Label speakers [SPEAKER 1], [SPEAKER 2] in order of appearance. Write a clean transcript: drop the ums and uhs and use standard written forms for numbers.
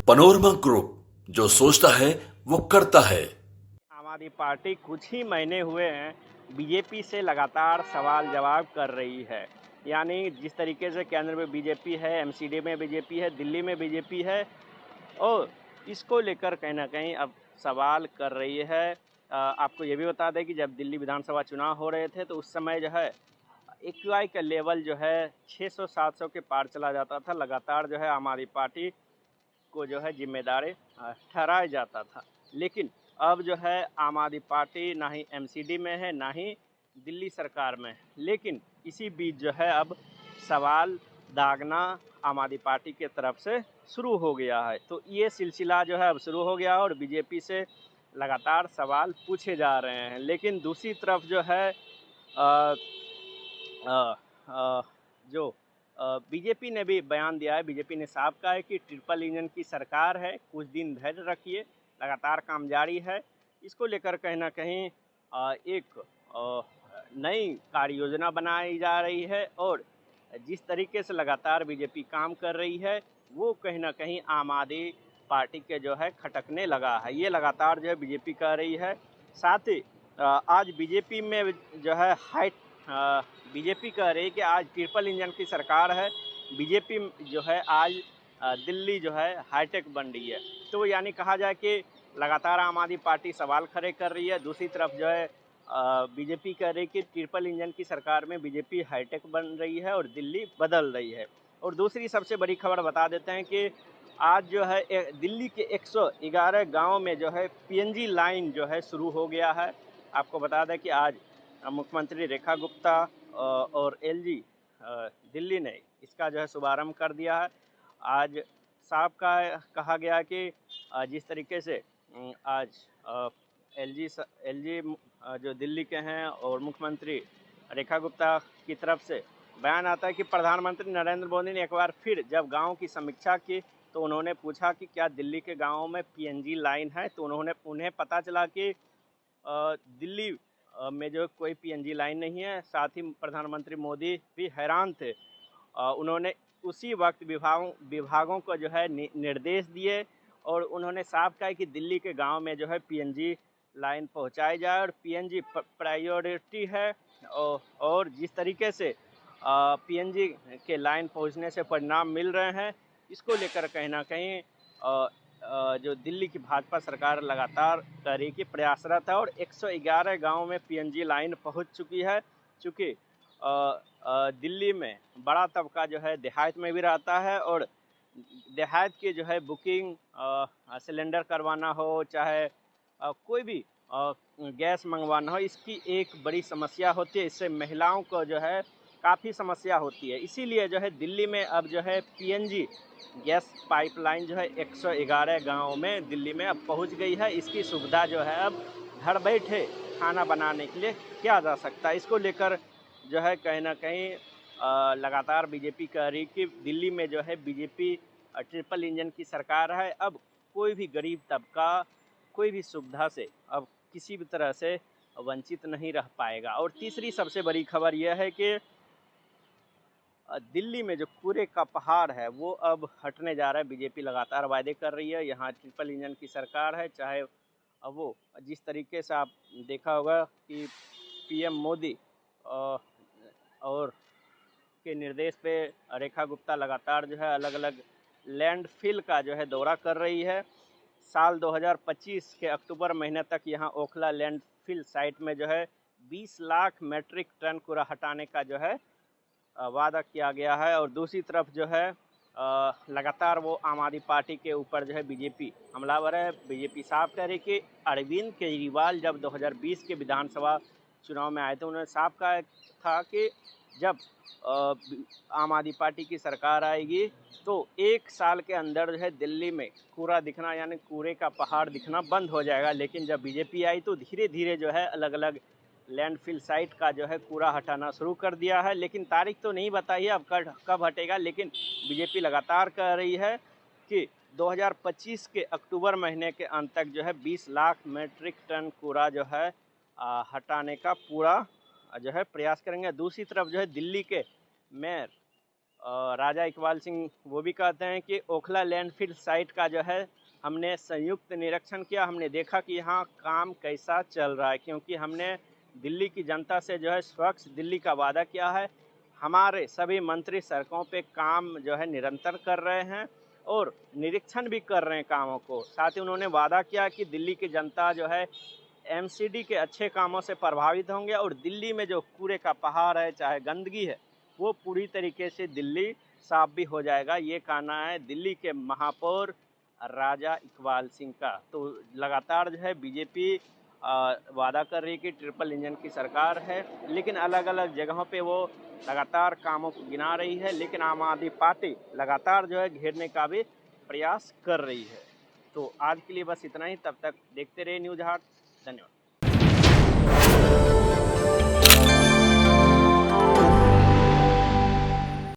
[SPEAKER 1] Panorama group, जो सोचता है वो करता है।
[SPEAKER 2] आम आदमी पार्टी कुछ ही महीने हुए हैं बीजेपी से लगातार सवाल जवाब कर रही है। यानी जिस तरीके से केंद्र में बीजेपी है, एमसीडी में बीजेपी है, दिल्ली में बीजेपी है और इसको लेकर कहीं ना कहीं अब सवाल कर रही है। आपको ये भी बता दें कि जब दिल्ली विधानसभा चुनाव हो रहे थे तो उस समय जो है एक्यूआई का लेवल जो है 600-700 के पार चला जाता था। लगातार जो है आम आदमी पार्टी को जो है जिम्मेदार ठहराया जाता था। लेकिन अब जो है आम आदमी पार्टी ना ही एमसीडी में है, ना ही दिल्ली सरकार में है। लेकिन इसी बीच जो है अब सवाल दागना आम आदमी पार्टी के तरफ से शुरू हो गया है। तो ये सिलसिला जो है अब शुरू हो गया और बीजेपी से लगातार सवाल पूछे जा रहे हैं। लेकिन दूसरी तरफ जो है आ, आ, आ, जो बीजेपी ने भी बयान दिया है। बीजेपी ने साफ कहा है कि ट्रिपल इंजन की सरकार है, कुछ दिन धैर्य रखिए, लगातार काम जारी है। इसको लेकर कहीं ना कहीं एक नई कार्य योजना बनाई जा रही है और जिस तरीके से लगातार बीजेपी काम कर रही है वो कहीं ना कहीं आम आदमी पार्टी के जो है खटकने लगा है। ये लगातार जो है बीजेपी कर रही है। साथ ही आज बीजेपी में जो है बीजेपी कह रही है कि आज ट्रिपल इंजन की सरकार है। बीजेपी जो है आज दिल्ली जो है हाईटेक बन रही है। तो यानी कहा जाए कि लगातार आम आदमी पार्टी सवाल खड़े कर रही है। दूसरी तरफ जो है बीजेपी कह रही है कि ट्रिपल इंजन की सरकार में बीजेपी हाईटेक बन रही है और दिल्ली बदल रही है। और दूसरी सबसे बड़ी खबर बता देते हैं कि आज जो है दिल्ली के 111 गाँव में जो है पीएनजी लाइन जो है शुरू हो गया है। आपको बता दें कि आज मुख्यमंत्री रेखा गुप्ता और एलजी दिल्ली ने इसका जो है शुभारंभ कर दिया है। आज साफ कहा गया कि जिस तरीके से आज एलजी जो दिल्ली के हैं और मुख्यमंत्री रेखा गुप्ता की तरफ से बयान आता है कि प्रधानमंत्री नरेंद्र मोदी ने एक बार फिर जब गाँव की समीक्षा की तो उन्होंने पूछा कि क्या दिल्ली के गाँवों में पीएनजी लाइन है। तो उन्हें पता चला कि दिल्ली में जो कोई पीएनजी लाइन नहीं है। साथ ही प्रधानमंत्री मोदी भी हैरान थे। उन्होंने उसी वक्त विभागों को जो है निर्देश दिए और उन्होंने साफ कहा कि दिल्ली के गांव में जो है पीएनजी लाइन पहुंचाई जाए और पीएनजी प्रायोरिटी है। और जिस तरीके से पीएनजी के लाइन पहुंचने से परिणाम मिल रहे हैं, इसको लेकर कहीं ना कहीं जो दिल्ली की भाजपा सरकार लगातार कर रही कि प्रयासरत है और 111 गांव में पीएनजी लाइन पहुंच चुकी है। चूँकि दिल्ली में बड़ा तबका जो है देहात में भी रहता है और देहात की जो है बुकिंग सिलेंडर करवाना हो, चाहे कोई भी गैस मंगवाना हो, इसकी एक बड़ी समस्या होती है। इससे महिलाओं को जो है काफ़ी समस्या होती है। इसीलिए जो है दिल्ली में अब जो है पीएनजी गैस पाइपलाइन जो है 111 गाँव में दिल्ली में अब पहुंच गई है। इसकी सुविधा जो है अब घर बैठे खाना बनाने के लिए किया जा सकता है। इसको लेकर जो है कहीं ना कहीं लगातार बीजेपी कह रही कि दिल्ली में जो है बीजेपी ट्रिपल इंजन की सरकार है। अब कोई भी गरीब तबका कोई भी सुविधा से अब किसी भी तरह से वंचित नहीं रह पाएगा। और तीसरी सबसे बड़ी खबर यह है कि दिल्ली में जो कूड़े का पहाड़ है वो अब हटने जा रहा है। बीजेपी लगातार वायदे कर रही है। यहाँ ट्रिपल इंजन की सरकार है, चाहे वो जिस तरीके से आप देखा होगा कि पीएम मोदी और के निर्देश पे रेखा गुप्ता लगातार जो है अलग अलग लैंडफिल का जो है दौरा कर रही है। साल 2025 के अक्टूबर महीने तक यहाँ ओखला लैंडफिल साइट में जो है 20 लाख मेट्रिक टन कूड़ा हटाने का जो है वादा किया गया है। और दूसरी तरफ जो है लगातार वो आम आदमी पार्टी के ऊपर जो है बीजेपी हमलावर है। बीजेपी साफ कह रही कि अरविंद केजरीवाल जब 2020 के विधानसभा चुनाव में आए थे, उन्होंने साफ कहा था कि जब आम आदमी पार्टी की सरकार आएगी तो 1 साल के अंदर जो है दिल्ली में कूड़ा दिखना यानी कूड़े का पहाड़ दिखना बंद हो जाएगा। लेकिन जब बीजेपी आई तो धीरे धीरे जो है अलग अलग लैंडफिल साइट का जो है कूड़ा हटाना शुरू कर दिया है। लेकिन तारीख तो नहीं बताई है अब कब हटेगा। लेकिन बीजेपी लगातार कह रही है कि 2025 के अक्टूबर महीने के अंत तक जो है 20 लाख मेट्रिक टन कूड़ा जो है हटाने का पूरा जो है प्रयास करेंगे। दूसरी तरफ जो है दिल्ली के मेयर राजा इकबाल सिंह वो भी कहते हैं कि ओखला लैंडफिल साइट का जो है हमने संयुक्त निरीक्षण किया, हमने देखा कि यहाँ काम कैसा चल रहा है, क्योंकि हमने दिल्ली की जनता से जो है स्वच्छ दिल्ली का वादा किया है। हमारे सभी मंत्री सड़कों पे काम जो है निरंतर कर रहे हैं और निरीक्षण भी कर रहे हैं कामों को। साथ ही उन्होंने वादा किया कि दिल्ली की जनता जो है एमसीडी के अच्छे कामों से प्रभावित होंगे और दिल्ली में जो कूड़े का पहाड़ है, चाहे गंदगी है, वो पूरी तरीके से दिल्ली साफ भी हो जाएगा। ये कहना है दिल्ली के महापौर राजा इकबाल सिंह का। तो लगातार जो है बीजेपी वादा कर रही है कि ट्रिपल इंजन की सरकार है, लेकिन अलग अलग जगहों पे वो लगातार कामों को गिना रही है, लेकिन आम आदमी पार्टी लगातार जो है घेरने का भी प्रयास कर रही है। तो आज के लिए बस इतना ही, तब तक देखते रहिए न्यूज़ हाट। धन्यवाद।